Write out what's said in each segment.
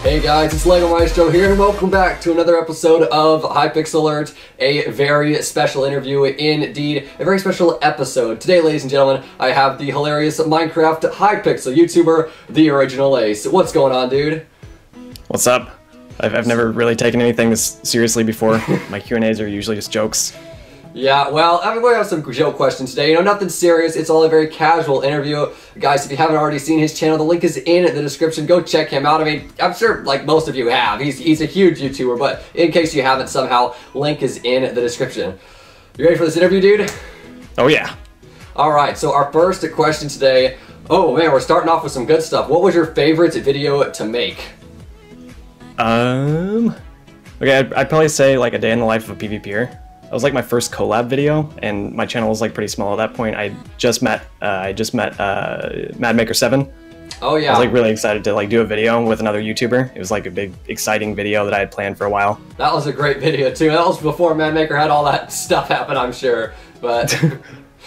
Hey guys, it's Lego Maestro here, and welcome back to another episode of Hypixel Alert, a very special interview, indeed, a very special episode. Today, ladies and gentlemen, I have the hilarious Minecraft Hypixel YouTuber, TheOriginalAce. What's going on, dude? What's up? I've never really taken anything this seriously before. My Q&As are usually just jokes. Yeah, well, we have some joke questions today. You know, nothing serious. It's all a very casual interview. Guys, if you haven't already seen his channel, the link is in the description. Go check him out. I mean, I'm sure, like, most of you have. He's a huge YouTuber, but in case you haven't somehow, link is in the description. You ready for this interview, dude? Oh, yeah. All right, so our first question today. Oh, man, we're starting off with some good stuff. What was your favorite video to make? Okay, I'd probably say, like, a day in the life of a PvPer. That was like my first collab video, and my channel was like pretty small at that point. I just met Madmaker7. Oh yeah. I was like really excited to like do a video with another YouTuber. It was like a big, exciting video that I had planned for a while. That was a great video too. That was before Madmaker had all that stuff happen, I'm sure. But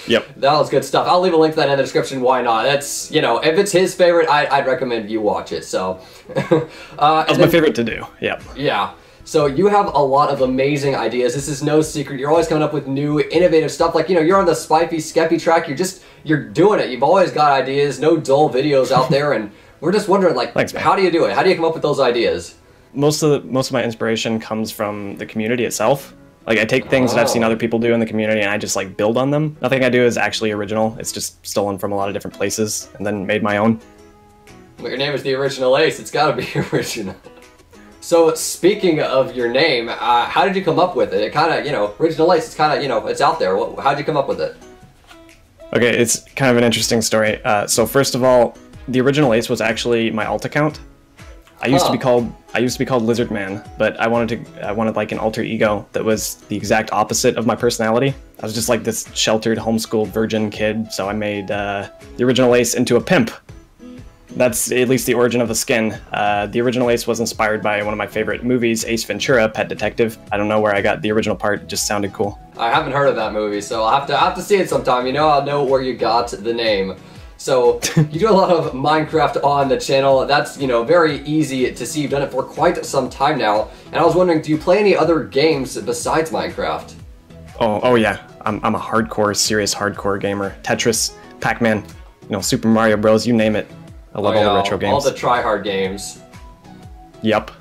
yep, that was good stuff. I'll leave a link to that in the description. Why not? That's, you know, if it's his favorite, I'd recommend you watch it. So that was my favorite to do. Yep. Yeah. So you have a lot of amazing ideas. This is no secret. You're always coming up with new, innovative stuff. Like, you know, you're on the Spifey Skeppy track. You're doing it. You've always got ideas. No dull videos out there. And we're just wondering, like, thanks, how do you do it? How do you come up with those ideas? Most of my inspiration comes from the community itself. Like, I take things that I've seen other people do in the community and I just like build on them. Nothing I do is actually original. It's just stolen from a lot of different places and then made my own. Well, your name is TheOriginalAce. It's got to be original. So, speaking of your name, how did you come up with it? It kind of, you know, OriginalAce, it's kind of, you know, it's out there. How did you come up with it? Okay, it's kind of an interesting story. So first of all, TheOriginalAce was actually my alt account. I used to be called Lizard Man, but I wanted like an alter ego that was the exact opposite of my personality. I was just like this sheltered, homeschooled virgin kid, so I made TheOriginalAce into a pimp. That's at least the origin of the skin. TheOriginalAce was inspired by one of my favorite movies, Ace Ventura, Pet Detective. I don't know where I got the original part, it just sounded cool. I haven't heard of that movie, so I'll have to see it sometime. You know, I'll know where you got the name. So, you do a lot of Minecraft on the channel. That's, you know, very easy to see. You've done it for quite some time now. And I was wondering, do you play any other games besides Minecraft? Oh yeah. I'm a hardcore, serious hardcore gamer. Tetris, Pac-Man, you know, Super Mario Bros, you name it. I love all the retro games. All the try-hard games. Yep.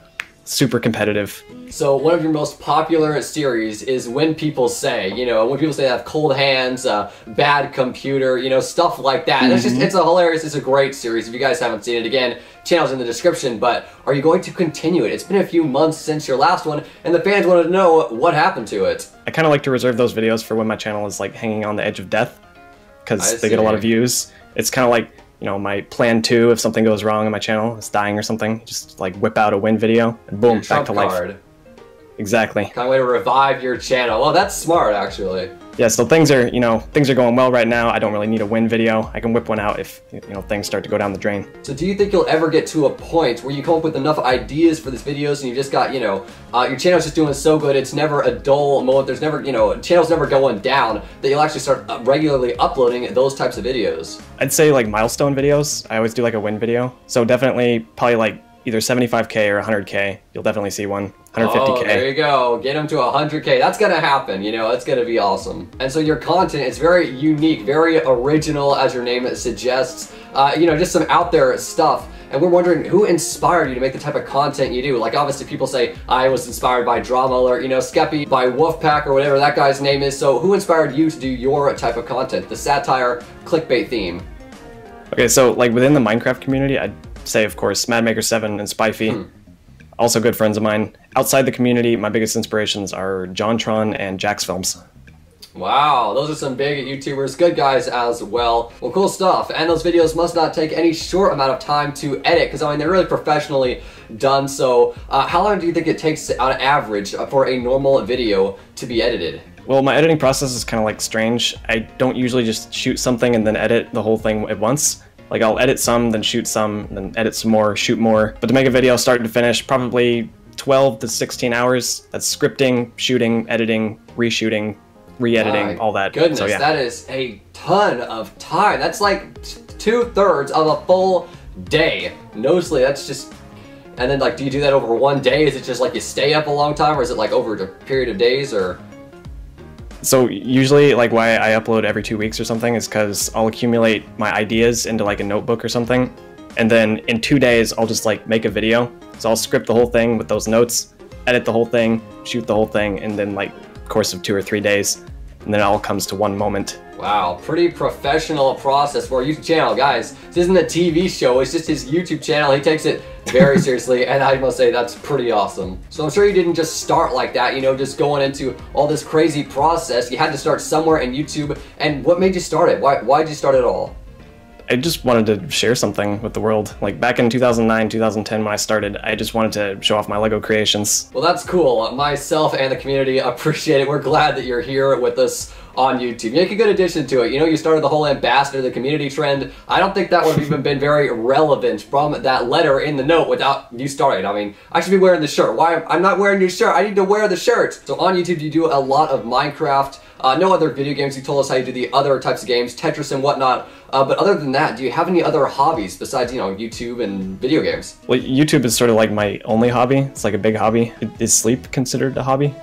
Super competitive. So one of your most popular series is When People Say. You know, when people say they have cold hands, bad computer, you know, stuff like that. And it's a hilarious, it's a great series. If you guys haven't seen it, again, channel's in the description. But are you going to continue it? It's been a few months since your last one, and the fans wanted to know what happened to it. I kind of like to reserve those videos for when my channel is like hanging on the edge of death, because they get a lot of views. It's kind of like, you know, my plan 2, if something goes wrong in my channel, it's dying or something, just like whip out a win video and boom, back to life. Exactly. Kind of way to revive your channel. Well, that's smart, actually. Yeah, so things are going well right now. I don't really need a win video. I can whip one out if, you know, things start to go down the drain. So do you think you'll ever get to a point where you come up with enough ideas for these videos and you just got, you know, your channel's just doing so good, it's never a dull moment, there's never, you know, channel's never going down, that you'll actually start regularly uploading those types of videos? I'd say like milestone videos. I always do like a win video. So definitely probably like either 75K or 100K. You'll definitely see one. 150K. Oh, there you go. Get them to 100K. That's gonna happen, you know, it's gonna be awesome. And so your content is very unique, very original, as your name suggests. You know, just some out there stuff. And we're wondering, who inspired you to make the type of content you do? Like, obviously people say, I was inspired by Drama Alert, you know, Skeppy by Wolfpack or whatever that guy's name is. So who inspired you to do your type of content? The satire, clickbait theme. Okay, so like within the Minecraft community, I'd say, of course, Madmaker7 and Spifey. Also good friends of mine. Outside the community, my biggest inspirations are JonTron and Jack's Films. Wow, those are some big YouTubers, good guys as well. Well, cool stuff. And those videos must not take any short amount of time to edit, because I mean, they're really professionally done. So how long do you think it takes on average for a normal video to be edited? Well, my editing process is kind of like strange. I don't usually just shoot something and then edit the whole thing at once. Like, I'll edit some, then shoot some, then edit some more, shoot more. But to make a video start to finish, probably 12 to 16 hours. That's scripting, shooting, editing, reshooting, re-editing, all that. Goodness, so, yeah. That is a ton of time. That's like 2/3 of a full day. No sleep. That's just And then like, do you do that over one day? Is it just like you stay up a long time, or is it like over a period of days, or? So usually like why I upload every 2 weeks or something is because I'll accumulate my ideas into like a notebook or something. And then in 2 days, I'll just like make a video. So I'll script the whole thing with those notes, edit the whole thing, shoot the whole thing, and then like course of 2 or 3 days. And then it all comes to one moment. Wow, pretty professional process for a YouTube channel, guys. This isn't a TV show, it's just his YouTube channel. He takes it very seriously, and I must say that's pretty awesome. So I'm sure you didn't just start like that, you know, just going into all this crazy process. You had to start somewhere in YouTube, and what made you start it? Why'd you start it all? I just wanted to share something with the world. Like back in 2009, 2010 when I started, I just wanted to show off my Lego creations. Well, that's cool. Myself and the community appreciate it. We're glad that you're here with us on YouTube. You make a good addition to it. You know, you started the whole ambassador, the community trend. I don't think that would have even been very relevant from that letter in the note without you starting. I mean, I should be wearing the shirt. Why? I'm not wearing your shirt. I need to wear the shirt. So on YouTube, you do a lot of Minecraft. No other video games. You told us how you do the other types of games, Tetris and whatnot. But other than that, do you have any other hobbies besides, you know, YouTube and video games? Well, YouTube is sort of like my only hobby. It's like a big hobby. Is sleep considered a hobby?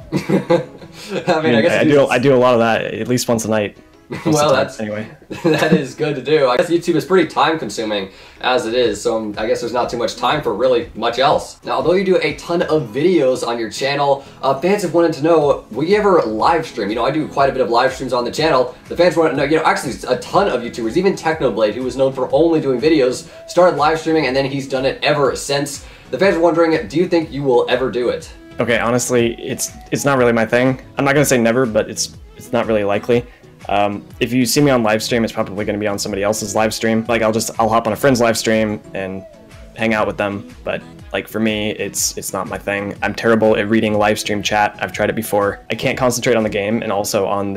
I mean, I guess I do a lot of that at least once a night. Well, that's anyway. That is good to do. I guess YouTube is pretty time consuming as it is, so I guess there's not too much time for really much else. Now, although you do a ton of videos on your channel, fans have wanted to know, will you ever live stream? You know, I do quite a bit of live streams on the channel. The fans want to know, you know, actually a ton of YouTubers, even Technoblade, who was known for only doing videos, started live streaming, and then he's done it ever since. The fans are wondering, do you think you will ever do it? Okay, honestly, it's not really my thing. I'm not gonna say never, but it's not really likely. If you see me on live stream, it's probably going to be on somebody else's live stream. Like I'll hop on a friend's live stream and hang out with them. But like for me, it's not my thing. I'm terrible at reading live stream chat. I've tried it before. I can't concentrate on the game and also on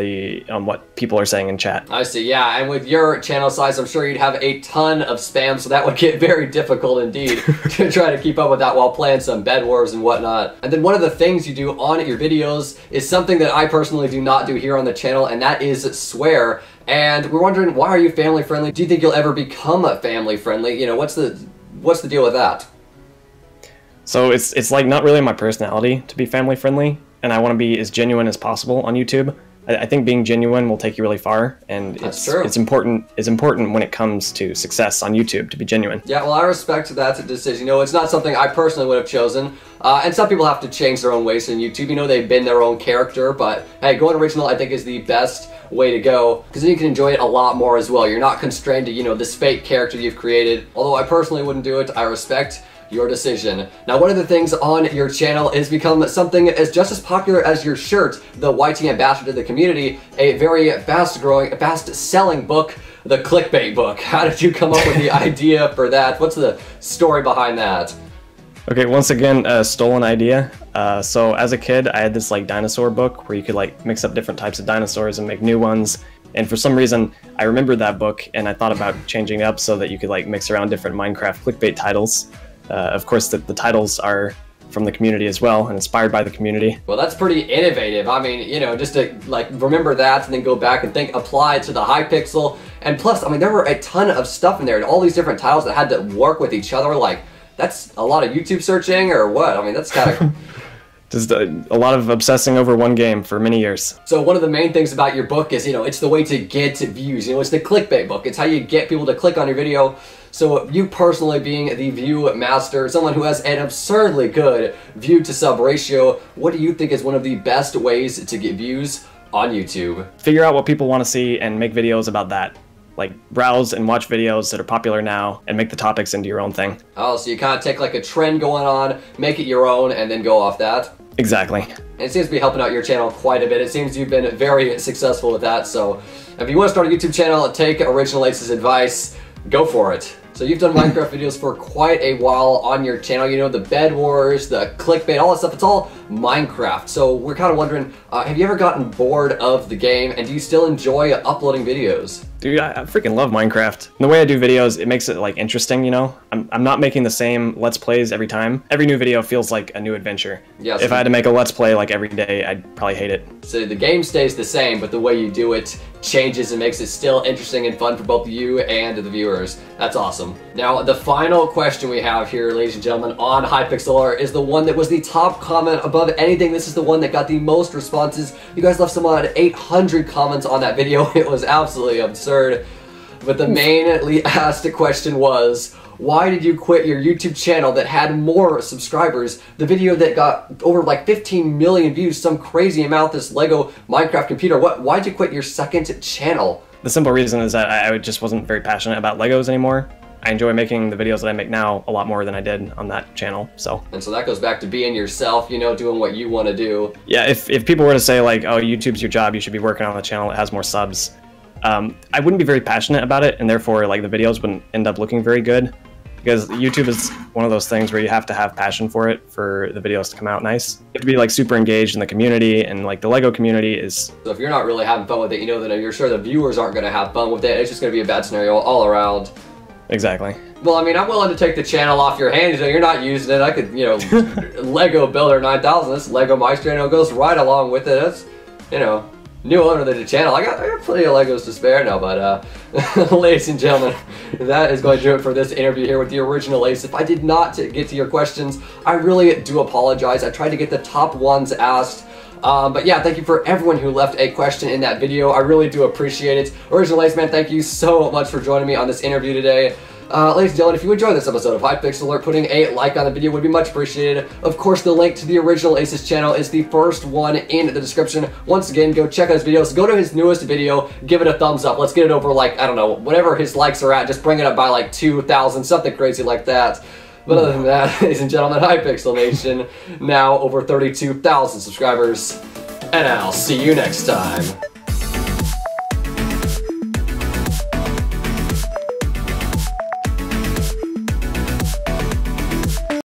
what people are saying in chat. I see, yeah, and with your channel size, I'm sure you'd have a ton of spam, so that would get very difficult indeed to try to keep up with that while playing some Bed Wars and whatnot. And then one of the things you do on your videos is something that I personally do not do here on the channel, and that is swear. And we're wondering, why are you family friendly? Do you think you'll ever become family friendly? You know, what's the deal with that? So it's like not really my personality to be family friendly, and I want to be as genuine as possible on YouTube. I think being genuine will take you really far, and it's important when it comes to success on YouTube to be genuine. Yeah, well, I respect that decision. You know, it's not something I personally would have chosen, and some people have to change their own ways on YouTube. You know, they've been their own character, but hey, going original I think is the best way to go, because then you can enjoy it a lot more as well. You're not constrained to, you know, this fake character you've created. Although I personally wouldn't do it, I respect your decision. Now, one of the things on your channel has become something as just as popular as your shirt, the YT Ambassador to the Community, a very fast-growing, fast-selling book, the clickbait book. How did you come up with the idea for that? What's the story behind that? Okay, once again, a stolen idea. So as a kid, I had this like dinosaur book where you could like mix up different types of dinosaurs and make new ones. And for some reason, I remembered that book and I thought about changing it up so that you could like mix around different Minecraft clickbait titles. Of course, the titles are from the community as well and inspired by the community. Well, that's pretty innovative. I mean, you know, just to like remember that and then go back and think, apply it to the Hypixel. And plus, I mean, there were a ton of stuff in there and all these different titles that had to work with each other. Like, that's a lot of YouTube searching or what? I mean, that's kind of... Just a lot of obsessing over one game for many years. So one of the main things about your book is, you know, it's the way to get views. You know, it's the clickbait book. It's how you get people to click on your video. So you personally being the view master, someone who has an absurdly good view to sub ratio, what do you think is one of the best ways to get views on YouTube? Figure out what people want to see and make videos about that. Like browse and watch videos that are popular now and make the topics into your own thing. Oh, so you kind of take like a trend going on, make it your own, and then go off that? Exactly. And it seems to be helping out your channel quite a bit. It seems you've been very successful with that. So if you want to start a YouTube channel, take Original Ace's advice, go for it. So you've done Minecraft videos for quite a while on your channel. You know, the Bed Wars, the clickbait, all that stuff, it's all Minecraft. So we're kind of wondering, have you ever gotten bored of the game, and do you still enjoy uploading videos? Dude, I freaking love Minecraft. And the way I do videos, it makes it like interesting, you know? I'm not making the same Let's Plays every time. Every new video feels like a new adventure. Yeah, so if I had to make a Let's Play like every day, I'd probably hate it. So the game stays the same, but the way you do it changes and makes it still interesting and fun for both you and the viewers. That's awesome. awesome. Now, the final question we have here, ladies and gentlemen, on Hypixel is the one that was the top comment above anything. This is the one that got the most responses. You guys left some 800 comments on that video. It was absolutely absurd. But the mainly asked question was, why did you quit your YouTube channel that had more subscribers? The video that got over like 15 million views, some crazy amount, this Lego Minecraft computer. Why'd you quit your second channel? The simple reason is that I just wasn't very passionate about Legos anymore. I enjoy making the videos that I make now a lot more than I did on that channel, so. And so that goes back to being yourself, you know, doing what you want to do. Yeah, if people were to say like, oh, YouTube's your job, you should be working on the channel that has more subs, I wouldn't be very passionate about it, and therefore like the videos wouldn't end up looking very good. Because YouTube is one of those things where you have to have passion for it for the videos to come out nice. You have to be like super engaged in the community, and like the Lego community is... So if you're not really having fun with it, you know that you're sure the viewers aren't going to have fun with it. It's just going to be a bad scenario all around. Exactly. Well, I mean, I'm willing to take the channel off your hands. You know, you're not using it. I could, you know, Lego Builder 9000, this Lego Maestro, you know, goes right along with it. That's, you know... New owner to the channel. I got plenty of Legos to spare now, but ladies and gentlemen, that is going to do it for this interview here with the Original Ace. If I did not get to your questions, I really do apologize. I tried to get the top ones asked. But yeah, thank you for everyone who left a question in that video. I really do appreciate it. Original Ace, man, thank you so much for joining me on this interview today. Ladies and gentlemen, if you enjoyed this episode of Hypixel, putting a like on the video would be much appreciated. Of course, the link to the Original Ace's channel is the first one in the description. Once again, go check out his videos. Go to his newest video, give it a thumbs up. Let's get it over, like, I don't know, whatever his likes are at, just bring it up by like 2,000, something crazy like that. But other than that, ladies and gentlemen, Hypixel Nation, now over 32,000 subscribers, and I'll see you next time.